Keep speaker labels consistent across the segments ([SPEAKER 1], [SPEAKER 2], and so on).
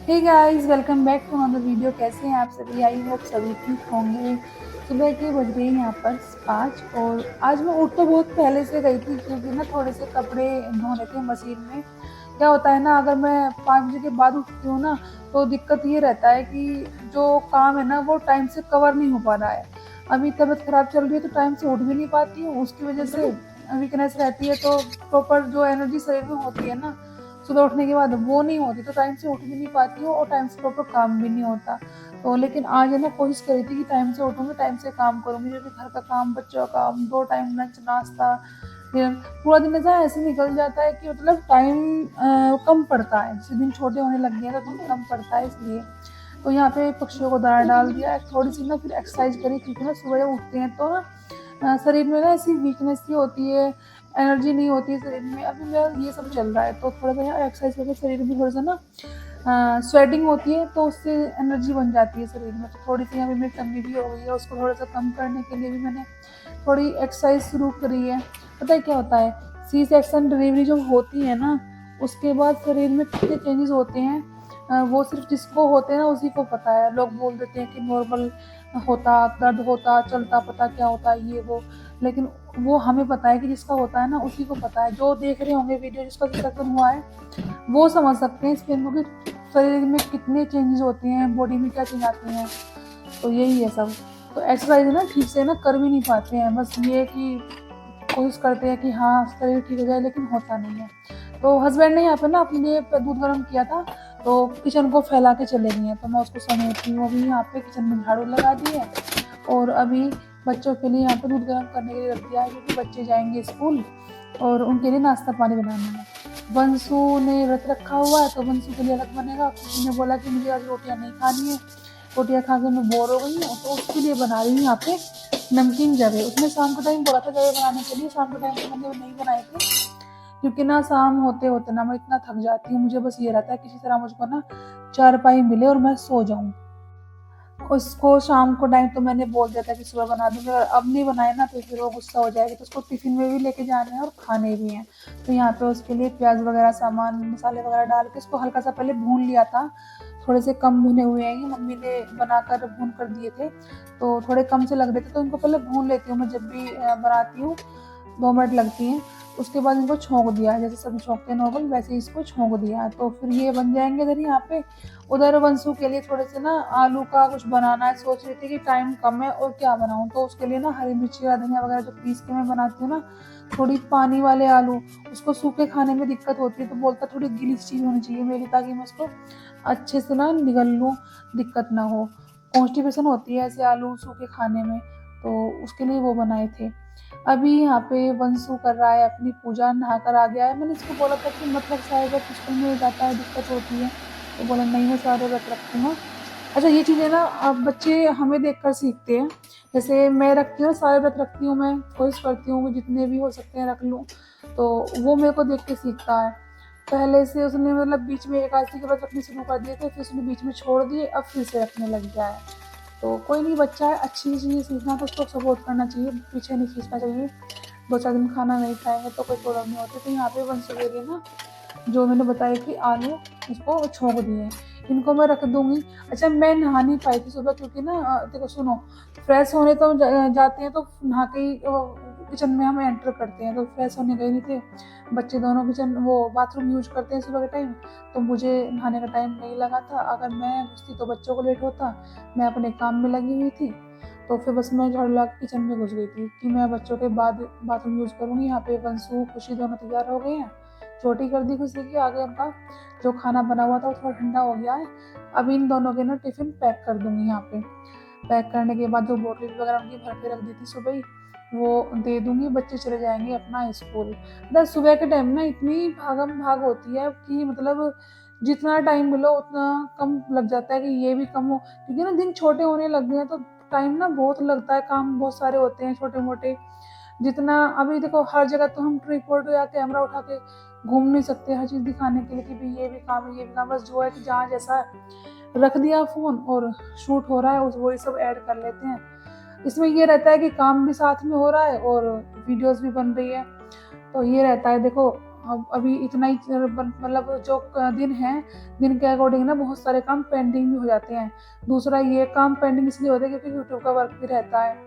[SPEAKER 1] Hey guys, welcome back to another video. कैसे हैं आप सभी? आई होप सभी ठीक होंगे। सुबह के बज रही हैं यहाँ पर 5 और आज मैं उठ तो बहुत पहले से गई थी क्योंकि ना थोड़े से कपड़े धोने थे मशीन में। क्या होता है ना, अगर मैं 5 बजे के बाद उठती हूँ ना तो दिक्कत ये रहता है कि जो काम है ना वो टाइम से कवर नहीं हो पा रहा है। अभी तबीयत खराब चल रही है तो टाइम से उठ भी नहीं पाती हूँ, उसकी वजह से वीकनेस रहती है। तो प्रॉपर जो एनर्जी शरीर में होती है ना सुबह उठने के बाद वो नहीं होती, तो टाइम से उठ भी नहीं पाती हूँ और टाइम से प्रॉपर काम भी नहीं होता। तो लेकिन आज है ना, कोशिश करी थी कि टाइम से उठूंगी, टाइम से काम करूंगी, क्योंकि घर का काम, बच्चों का काम, 2 टाइम लंच नाश्ता, फिर पूरा दिन ऐसा ऐसे निकल जाता है कि मतलब टाइम कम पड़ता है। जैसे दिन छोटे होने लग गए हैं तो दिन कम पड़ता है, इसलिए तो यहाँ पे पक्षियों को दाना डाल दिया, थोड़ी सी ना फिर एक्सरसाइज करी, क्योंकि ना सुबह जब उठते हैं तो ना शरीर में ना ऐसी वीकनेस सी होती है, एनर्जी नहीं होती है शरीर में। अभी मेरा ये सब चल रहा है तो थोड़ा सा एक्सरसाइज करके शरीर में थोड़ा सा ना स्वेटिंग होती है तो उससे एनर्जी बन जाती है शरीर में। तो थोड़ी सी अभी मेरी टम्मी भी हो गई है, उसको थोड़ा सा कम करने के लिए भी मैंने थोड़ी एक्सरसाइज शुरू करी है। पता है क्या होता है, सी सेक्शन डिलीवरी जो होती है ना उसके बाद शरीर में कितने चेंजेस होते हैं, वो सिर्फ जिसको होते हैं ना उसी को पता है। लोग बोल देते हैं कि नॉर्मल होता, दर्द होता, चलता पता क्या होता है ये वो, लेकिन वो हमें पता है कि जिसका होता है ना उसी को पता है। जो देख रहे होंगे वीडियो, जिसका सेक्शन हुआ है वो समझ सकते हैं इस फिल्म को कि शरीर में कितने चेंजेस होते हैं, बॉडी में क्या चेंज आते हैं। तो यही है सब। तो एक्सरसाइज ना ठीक से ना कर भी नहीं पाते हैं, बस ये कि कोशिश करते हैं कि हाँ शरीर ठीक हो जाए, लेकिन होता नहीं है। तो हस्बैंड ने यहाँ पे ना अपने लिए दूध गर्म किया था, तो किचन को फैला के चले गए हैं, तो मैं उसको समेटती हूँ। अभी यहाँ पे किचन में झाड़ू लगा दी है और अभी बच्चों के लिए यहाँ पे दूध गर्म करने के लिए रख दिया है, क्योंकि बच्चे जाएंगे स्कूल और उनके लिए नाश्ता पानी बनाना है। वंशु ने व्रत रखा हुआ है तो वंशु के लिए अलग बनेगा। खुशी ने बोला कि मुझे आज रोटियां नहीं खानी है, रोटियां खा के मैं बोर हो गई हूँ, तो उसके लिए बना रही हूँ यहाँ पे नमकीन जवे। उसने शाम के टाइम बोला था जवे बनाने के लिए, शाम के टाइम तो मैंने नहीं बनाए थे, क्योंकि ना शाम होते होते ना मैं इतना थक जाती हूँ। मुझे बस ये रहता है किसी तरह मुझको ना चारपाई मिले और मैं सो जाऊँ। उसको शाम को टाइम तो मैंने बोल दिया था कि सुबह बना दूंगी, और अब नहीं बनाए ना तो फिर वो गुस्सा हो जाएगी। तो उसको टिफिन में भी लेके जाने हैं और खाने भी हैं। तो यहाँ पे उसके लिए प्याज वगैरह, सामान मसाले वगैरह डाल के उसको हल्का सा पहले भून लिया था। थोड़े से कम भुने हुए हैं, ये मम्मी ने बनाकर भून कर दिए थे तो थोड़े कम से लग रहे थे, तो इनको पहले भून लेती हूँ मैं जब भी बनाती हूँ। 2 मिनट लगती हैं। उसके बाद इनको छोंक दिया, जैसे सब्जी छोंकते हैं नॉर्मल, वैसे ही इसको छोंक दिया। तो फिर ये बन जाएंगे इधर यहाँ पे। उधर वंशु के लिए थोड़े से ना आलू का कुछ बनाना है, सोच रही थी कि टाइम कम है और क्या बनाऊं, तो उसके लिए ना हरी मिर्ची या धनिया वगैरह जो पीस के मैं बनाती हूँ ना, थोड़ी पानी वाले आलू, उसको सूखे खाने में दिक्कत होती है, तो बोलता थोड़ी गीली चीज होनी चाहिए मेरी, ताकि मैं उसको अच्छे से ना निगल लूँ, दिक्कत ना हो। कॉन्स्टिपेशन होती है ऐसे आलू सूखे खाने में, तो उसके लिए वो बनाए थे। अभी यहाँ पे वंशु कर रहा है अपनी पूजा, नहा कर आ गया है। मैंने इसको बोला था कि मतलब सारे व्रत स्कूल में जाता है दिक्कत होती है, तो बोला नहीं मैं सारे व्रत रखूँगा। अच्छा, ये चीज़ें ना अब बच्चे हमें देखकर सीखते हैं। जैसे मैं रखती हूँ, सारे व्रत रखती हूँ, मैं कोशिश करती हूँ कि जितने भी हो सकते हैं रख लूँ, तो वो मेरे को देख के सीखता है। पहले से उसने मतलब बीच में एकादशी के व्रत रखने शुरू कर दिए थे, फिर उसने बीच में छोड़ दिए, अब फिर से रखने लग गया है। तो कोई नहीं, बच्चा है, अच्छी चीज़ें सीखना तो उसको सपोर्ट करना चाहिए, पीछे नहीं खींचना चाहिए। 2-4 दिन खाना नहीं खाएंगे तो कोई प्रॉब्लम नहीं होती। तो यहाँ पे वंशु के लिए ना जो मैंने बताया कि आलू इसको छोंक दिए, इनको मैं रख दूंगी। अच्छा, मैं नहा नहीं पाई थी सुबह, क्योंकि ना देखो सुनो, फ्रेश होने तो जाते हैं तो नहा के ही किचन में हम एंटर करते हैं, तो फ्रेश होने गए नहीं थे। बच्चे दोनों किचन वो बाथरूम यूज करते हैं सुबह के टाइम, तो मुझे नहाने का टाइम नहीं लगा था। अगर मैं घुसती तो बच्चों को लेट होता, मैं अपने काम में लगी हुई थी। तो फिर बस मैं झाड़ू लगा किचन में घुस गई थी कि मैं बच्चों के बाद बाथरूम यूज करूंगी। यहाँ पे वंशु खुशी दोनों तैयार हो गए हैं, छोटी कर दी खुशी की। आगे उनका जो खाना बना हुआ था वो थोड़ा ठंडा हो गया है। अभी इन दोनों के ना टिफिन पैक कर दूंगी। यहाँ पे पैक करने के बाद जो बोतल वगैरह उनकी भर के रख दी थी सुबह ही, वो दे दूंगी, बच्चे चले जाएंगे अपना स्कूल। मतलब सुबह के टाइम ना इतनी भागम भाग होती है कि मतलब जितना टाइम मिलो उतना कम लग जाता है कि ये भी कम हो, क्योंकि ना दिन छोटे होने लग गए हैं तो टाइम ना बहुत लगता है, काम बहुत सारे होते हैं छोटे मोटे। जितना अभी देखो, हर जगह तो हम ट्रिपॉड या कैमरा उठा के घूम नहीं सकते हर चीज दिखाने के लिए कि भाई ये भी काम है ये भी काम। बस जो है कि जहाँ जैसा रख दिया फोन और शूट हो रहा है उस वही सब ऐड कर लेते हैं। इसमें ये रहता है कि काम भी साथ में हो रहा है और वीडियोस भी बन रही है, तो ये रहता है। देखो अब अभी इतना ही मतलब जो दिन है, दिन के अकॉर्डिंग ना बहुत सारे काम पेंडिंग भी हो जाते हैं। दूसरा ये काम पेंडिंग इसलिए होता है क्योंकि यूट्यूब का वर्क भी रहता है,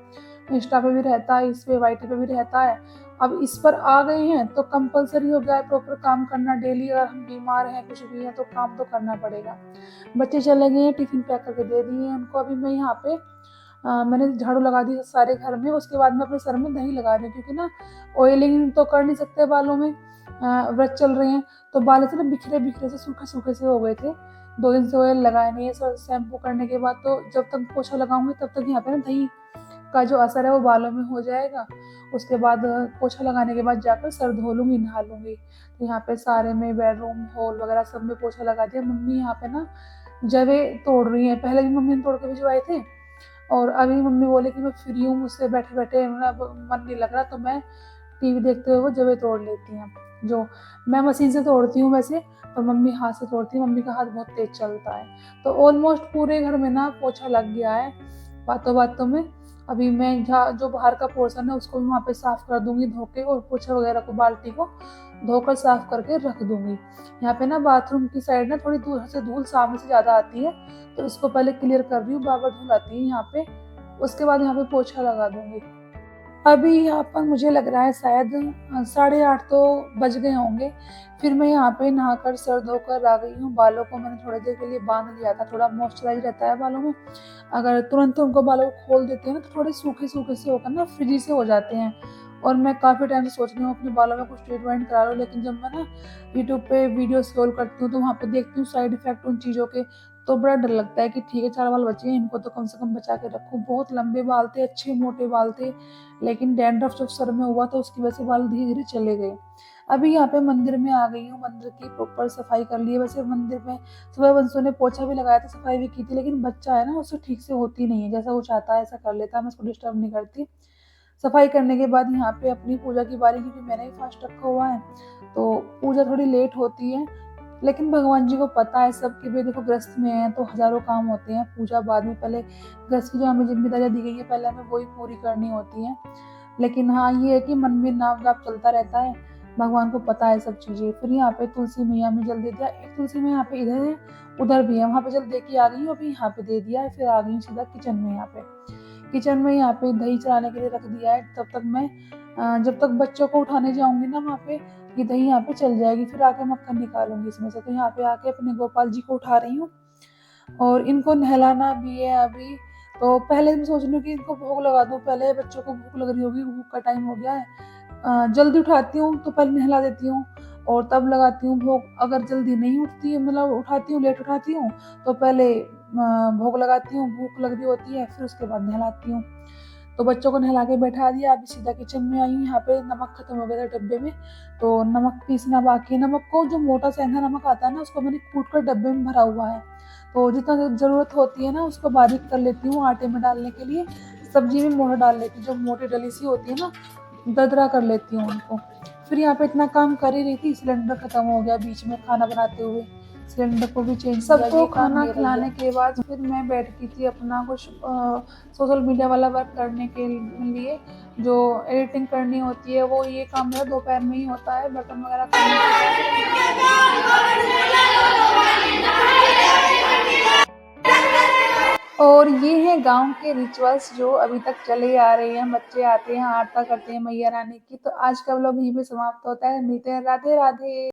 [SPEAKER 1] इंस्टा पे भी रहता है, इस पे वाईटी पे भी रहता है। अब इस पर आ गए हैं तो कंपलसरी हो गया है प्रॉपर काम करना डेली। अगर हम बीमार हैं कुछ भी है तो काम तो करना पड़ेगा। बच्चे चले गए हैं, टिफिन पैक करके दे दिए हैं उनको। अभी मैं यहाँ पे मैंने झाड़ू लगा दी सारे घर में। उसके बाद मैं अपने सर में दही लगा रही हूँ क्योंकि ना ऑयलिंग तो कर नहीं सकते बालों में, व्रत चल रहे हैं तो बाल ऐसे ना बिखरे बिखरे से सूखे सूखे से हो गए थे। 2 दिन से ऑयल लगाया नहीं है सर। शैम्पू करने के बाद तो जब तक पोछा लगाऊंगी तब तक यहाँ पे ना दही का जो असर है वो बालों में हो जाएगा। उसके बाद पोछा लगाने के बाद जाकर सर धो लूंगी, नहा लूंगी। तो यहाँ पे सारे में बेडरूम हॉल वगैरह सब में पोछा लगा दिया। मम्मी यहाँ पे ना जवे तोड़ रही है। पहले भी मम्मी ने तोड़ के भिजवाए थे और अभी मम्मी बोले कि मैं फ्री हूँ, मुझसे बैठे बैठे अब मन नहीं लग रहा तो मैं टीवी देखते हुए वो जवे तोड़ लेती हैं। जो मैं मशीन से तोड़ती हूँ वैसे, और मम्मी हाथ से तोड़ती है। मम्मी का हाथ बहुत तेज चलता है। तो ऑलमोस्ट पूरे घर में ना पोछा लग गया है बातों बातों में। अभी मैं जो बाहर का पोर्शन है उसको भी वहाँ पे साफ कर दूंगी धो के, और पोछा वगैरह को बाल्टी को धोकर साफ करके रख दूंगी। यहाँ पे ना बाथरूम की साइड ना थोड़ी दूर से धूल सामने से ज़्यादा आती है तो इसको पहले क्लियर कर रही हूँ। बार धूल आती है यहाँ पे। उसके बाद यहाँ पे पोछा लगा दूंगी। अभी यहाँ पर मुझे लग रहा है शायद 8:30 तो बज गए होंगे। फिर मैं यहाँ पे नहाकर सर धोकर आ गई हूँ। बालों को मैंने थोड़ी देर के लिए बांध लिया था, थोड़ा मॉइस्चराइज रहता है बालों में। अगर तुरंत उनको बालों को खोल देते हैं ना तो थोड़े सूखे सूखे से होकर ना फ्रिजी से हो जाते हैं। और मैं काफ़ी टाइम से सोच रही हूँ अपने बालों में कुछ ट्रीटमेंट करा लूँ, लेकिन जब मैं ना यूट्यूब पे वीडियो स्क्रॉल करती हूँ तो वहाँ पे देखती हूँ साइड इफेक्ट उन चीज़ों के, तो बड़ा डर लगता है कि ठीक है 4 बाल बचे हैं, इनको तो कम से कम बचा के रखूँ। बहुत लंबे बाल थे, अच्छे मोटे बाल थे, लेकिन डैंड्रफ जब सर में हुआ तो उसकी वजह से बाल धीरे धीरे चले गए। अभी यहाँ पे मंदिर में आ गई हूँ। मंदिर की प्रॉपर सफाई कर ली है। वैसे मंदिर में सुबह बंसों ने पोछा भी लगाया था, सफाई भी की थी, लेकिन बच्चा है ना उससे ठीक से होती नहीं है। जैसा वो चाहता है ऐसा कर लेता है, मैं उसको डिस्टर्ब नहीं करती। सफाई करने के बाद यहाँ पे अपनी पूजा की बारी, क्योंकि मैंने ही फास्ट रखा हुआ है तो पूजा थोड़ी लेट होती है। लेकिन भगवान जी को पता है सब कि भाई देखो गृहस्थ में है तो हजारों काम होते हैं, पूजा बाद में, पहले गृहस्थ की जो हमें जिम्मेदारियां दी गई है पहले हमें वही पूरी करनी होती है। लेकिन हाँ ये है कि मन में नाम जाप चलता रहता है, भगवान को पता है सब चीजें। फिर यहाँ पे तुलसी मैया में जल दे दिया। एक तुलसी में यहाँ पे इधर है उधर भी है, वहाँ पे जल दे के आ गई हूँ। अभी यहाँ पे दे दिया है। फिर आ गई हूँ सीधा किचन में। यहाँ पे किचन में यहाँ पे दही चढ़ाने के लिए रख दिया है। तब तक मैं जब तक बच्चों को उठाने जाऊंगी ना वहाँ पे ये दही यहाँ पे चल जाएगी। फिर आके मक्खन निकालूंगी इसमें से। तो यहाँ पे आके अपने गोपाल जी को उठा रही हूँ और इनको नहलाना भी है अभी। तो पहले मैं सोच रही हूँ कि इनको भोग लगा दूँ, पहले बच्चों को भूख लग रही होगी, भूख का टाइम हो गया है। जल्दी उठाती हूँ तो पहले नहला देती हूँ और तब लगाती हूँ भोग। अगर जल्दी नहीं उठती है, मतलब उठाती हूँ लेट उठाती हूँ तो पहले भोग लगाती हूँ, भूख लग रही होती है, फिर उसके बाद नहलाती हूँ। तो बच्चों को नहला के बैठा दिया। अभी सीधा किचन में आई हूँ। यहाँ पे नमक खत्म हो गया था डब्बे में तो नमक पीसना बाकी है। नमक को जो मोटा सेंधा नमक आता है ना उसको मैंने कूट कर डब्बे में भरा हुआ है। तो जितना जरूरत होती है ना उसको बारीक कर लेती हूँ आटे में डालने के लिए। सब्जी में मोटा डाल लेती हूँ, जो मोटी डली सी होती है ना दरदरा कर लेती हूँ उनको। फिर यहाँ पे इतना काम कर ही रही थी, सिलेंडर खत्म हो गया बीच में खाना बनाते हुए, सिलेंडर को भी चेंज। सबको खाना खिलाने के बाद फिर मैं बैठती थी अपना कुछ सोशल मीडिया वाला वर्क करने के लिए। जो एडिटिंग करनी होती है वो ये काम मेरा दोपहर में ही होता है, बटन वगैरह करने के बाद। और ये है गांव के रिचुअल्स जो अभी तक चले आ रहे हैं। बच्चे आते हैं, आरती करते हैं मैया रानी की। तो आज का व्लॉग यहीं पे समाप्त होता है। मिलते हैं। राधे राधे।